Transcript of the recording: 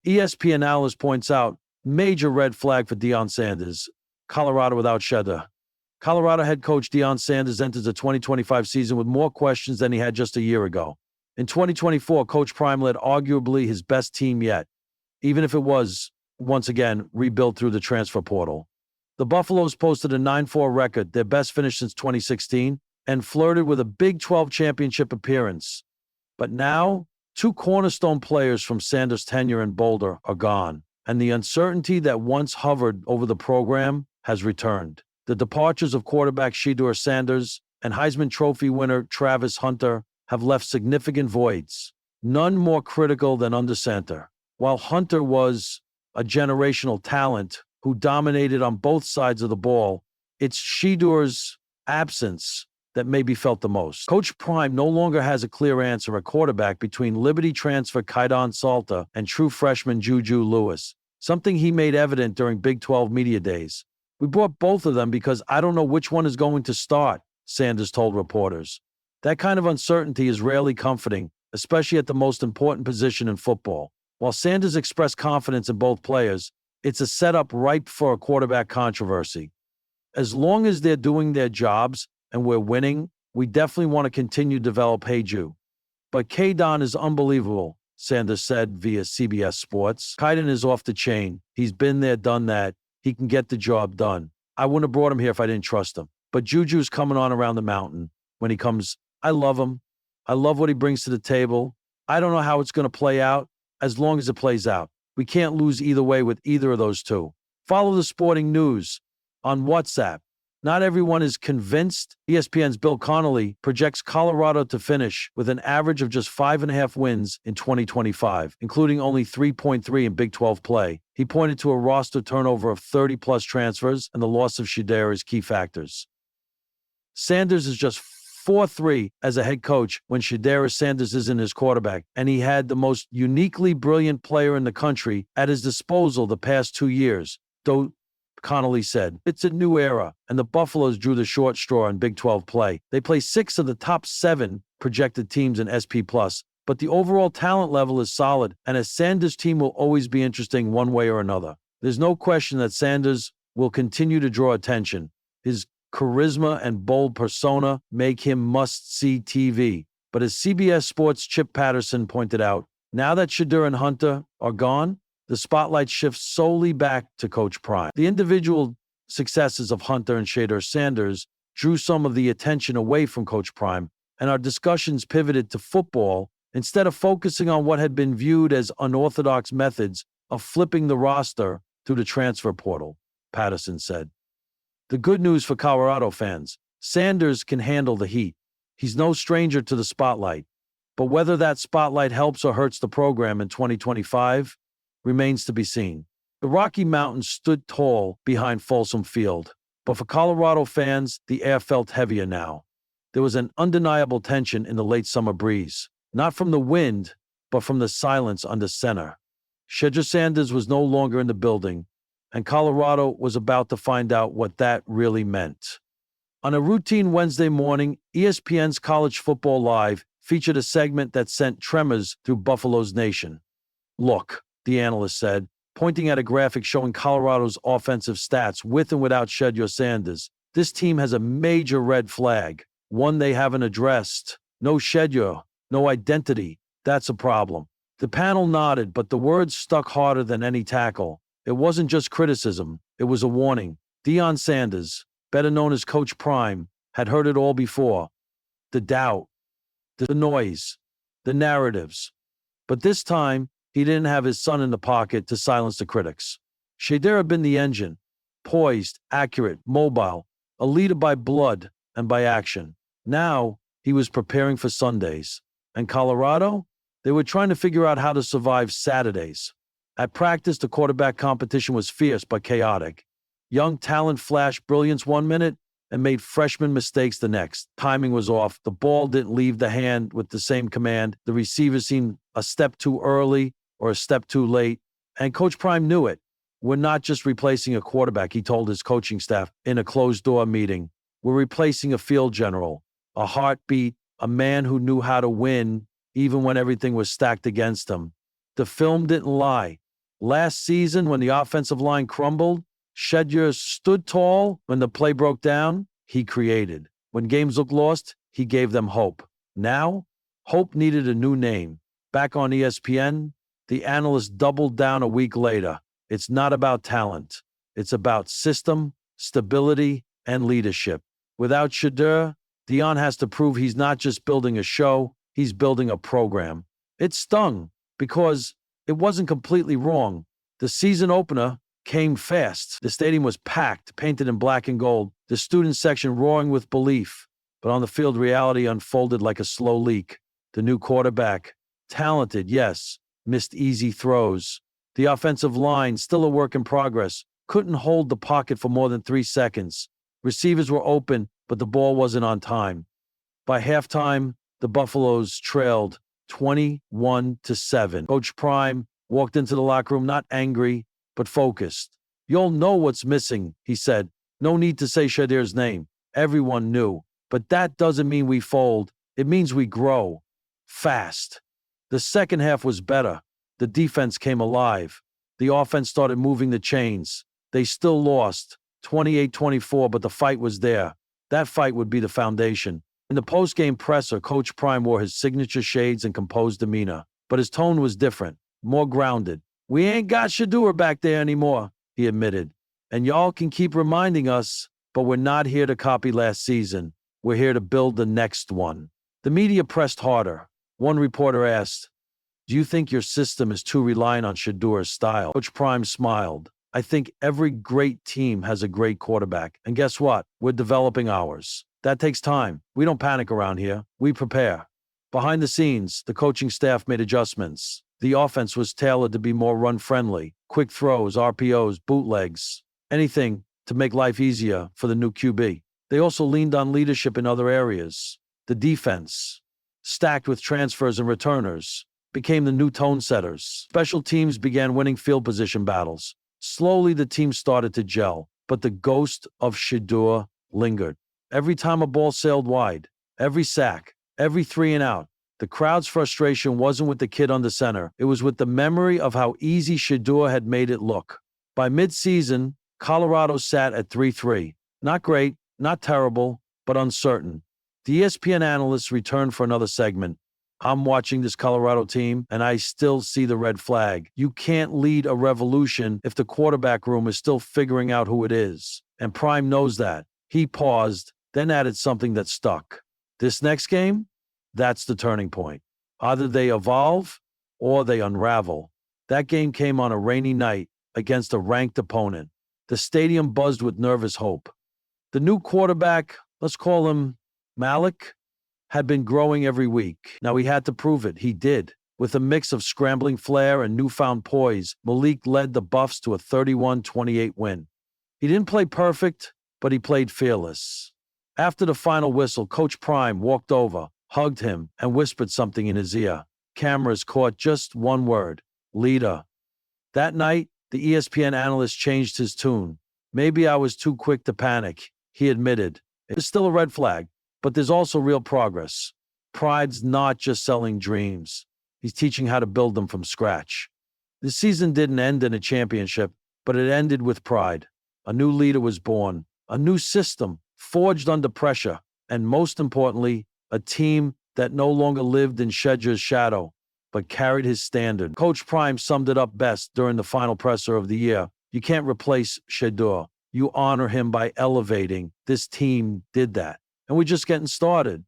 ESPN analyst points out, major red flag for Deion Sanders. Colorado without Shedeur. Colorado head coach Deion Sanders enters the 2025 season with more questions than he had just a year ago. In 2024, Coach Prime led arguably his best team yet, even if it was, once again, rebuilt through the transfer portal. The Buffaloes posted a 9-4 record, their best finish since 2016, and flirted with a Big 12 championship appearance. But now, two cornerstone players from Sanders' tenure in Boulder are gone, and the uncertainty that once hovered over the program has returned. The departures of quarterback Shedeur Sanders and Heisman Trophy winner Travis Hunter have left significant voids, none more critical than under center. While Hunter was a generational talent who dominated on both sides of the ball, it's Shedeur's absence that may be felt the most. Coach Prime no longer has a clear answer at quarterback between Liberty transfer Kaidon Salter and true freshman Juju Lewis, something he made evident during Big 12 media days. We brought both of them because I don't know which one is going to start, Sanders told reporters. That kind of uncertainty is rarely comforting, especially at the most important position in football. While Sanders expressed confidence in both players, it's a setup ripe for a quarterback controversy. As long as they're doing their jobs and we're winning, we definitely want to continue to develop Ju. But Kaidon is unbelievable, Sanders said via CBS Sports. Kaidon is off the chain. He's been there, done that. He can get the job done. I wouldn't have brought him here if I didn't trust him. But Juju's coming on around the mountain. When he comes, I love him. I love what he brings to the table. I don't know how it's going to play out. As long as it plays out, we can't lose either way with either of those two. Follow the sporting news on WhatsApp. Not everyone is convinced. ESPN's Bill Connolly projects Colorado to finish with an average of just 5.5 wins in 2025, including only 3.3 in Big 12 play. He pointed to a roster turnover of 30-plus transfers and the loss of Shedeur as key factors. Sanders is just 4-3 as a head coach when Shedeur Sanders isn't his quarterback, and he had the most uniquely brilliant player in the country at his disposal the past 2 years, though Connolly said. It's a new era, and the Buffaloes drew the short straw in Big 12 play. They play 6 of the top 7 projected teams in SP+, but the overall talent level is solid, and a Sanders team will always be interesting one way or another. There's no question that Sanders will continue to draw attention. His charisma and bold persona make him must-see TV. But as CBS Sports' Chip Patterson pointed out, now that Shedeur and Hunter are gone, the spotlight shifts solely back to Coach Prime. The individual successes of Hunter and Shedeur Sanders drew some of the attention away from Coach Prime, and our discussions pivoted to football instead of focusing on what had been viewed as unorthodox methods of flipping the roster through the transfer portal, Patterson said. The good news for Colorado fans, Sanders can handle the heat. He's no stranger to the spotlight. But whether that spotlight helps or hurts the program in 2025 remains to be seen. The Rocky Mountains stood tall behind Folsom Field, but for Colorado fans, the air felt heavier now. There was an undeniable tension in the late summer breeze, not from the wind, but from the silence under center. Shedeur Sanders was no longer in the building, and Colorado was about to find out what that really meant. On a routine Wednesday morning, ESPN's College Football Live featured a segment that sent tremors through Buffalo's nation. Look, the analyst said, pointing at a graphic showing Colorado's offensive stats with and without Shedeur Sanders. This team has a major red flag, one they haven't addressed. No Shedeur, no identity. That's a problem. The panel nodded, but the words stuck harder than any tackle. It wasn't just criticism, it was a warning. Deion Sanders, better known as Coach Prime, had heard it all before. The doubt, the noise, the narratives. But this time, he didn't have his son in the pocket to silence the critics. Shedeur had been the engine, poised, accurate, mobile, a leader by blood and by action. Now, he was preparing for Sundays. And Colorado? They were trying to figure out how to survive Saturdays. At practice, the quarterback competition was fierce but chaotic. Young talent flashed brilliance one minute and made freshman mistakes the next. Timing was off. The ball didn't leave the hand with the same command. The receiver seemed a step too early or a step too late. And Coach Prime knew it. We're not just replacing a quarterback, he told his coaching staff in a closed-door meeting. We're replacing a field general, a heartbeat, a man who knew how to win even when everything was stacked against him. The film didn't lie. Last season, when the offensive line crumbled, Shedeur stood tall. When the play broke down, he created. When games looked lost, he gave them hope. Now, hope needed a new name. Back on ESPN, the analyst doubled down a week later. It's not about talent. It's about system, stability, and leadership. Without Shedeur, Deion has to prove he's not just building a show, he's building a program. It stung because it wasn't completely wrong. The season opener came fast. The stadium was packed, painted in black and gold, the student section roaring with belief. But on the field, reality unfolded like a slow leak. The new quarterback, talented, yes, missed easy throws. The offensive line, still a work in progress, couldn't hold the pocket for more than 3 seconds. Receivers were open, but the ball wasn't on time. By halftime, the Buffaloes trailed 21-7. Coach Prime walked into the locker room not angry, but focused. "You'll know what's missing," he said. "No need to say Shedeur's name. Everyone knew. But that doesn't mean we fold. It means we grow. Fast." The second half was better. The defense came alive. The offense started moving the chains. They still lost, 28-24, but the fight was there. That fight would be the foundation. In the post-game presser, Coach Prime wore his signature shades and composed demeanor. But his tone was different, more grounded. "We ain't got Shedeur back there anymore," he admitted. "And y'all can keep reminding us, but we're not here to copy last season. We're here to build the next one." The media pressed harder. One reporter asked, "Do you think your system is too reliant on Shedeur's style?" Coach Prime smiled. "I think every great team has a great quarterback. And guess what? We're developing ours. That takes time. We don't panic around here. We prepare." Behind the scenes, the coaching staff made adjustments. The offense was tailored to be more run-friendly. Quick throws, RPOs, bootlegs, anything to make life easier for the new QB. They also leaned on leadership in other areas. The defense, stacked with transfers and returners, became the new tone setters. Special teams began winning field position battles. Slowly, the team started to gel, but the ghost of Shedeur lingered. Every time a ball sailed wide, every sack, every 3 and out, the crowd's frustration wasn't with the kid under center. It was with the memory of how easy Shedeur had made it look. By midseason, Colorado sat at 3-3. Not great, not terrible, but uncertain. The ESPN analysts returned for another segment. "I'm watching this Colorado team, and I still see the red flag. You can't lead a revolution if the quarterback room is still figuring out who it is. And Prime knows that." He paused, then added something that stuck. "This next game? That's the turning point. Either they evolve or they unravel." That game came on a rainy night against a ranked opponent. The stadium buzzed with nervous hope. The new quarterback, let's call him Malik, had been growing every week. Now he had to prove it. He did. With a mix of scrambling flair and newfound poise, Malik led the Buffs to a 31-28 win. He didn't play perfect, but he played fearless. After the final whistle, Coach Prime walked over, hugged him, and whispered something in his ear. Cameras caught just one word: leader. That night, the ESPN analyst changed his tune. "Maybe I was too quick to panic," he admitted. "It's still a red flag, but there's also real progress. Pride's not just selling dreams. He's teaching how to build them from scratch." The season didn't end in a championship, but it ended with pride. A new leader was born, a new system forged under pressure, and most importantly, a team that no longer lived in Shedeur's shadow, but carried his standard. Coach Prime summed it up best during the final presser of the year. "You can't replace Shedeur. You honor him by elevating." This team did that. And we're just getting started.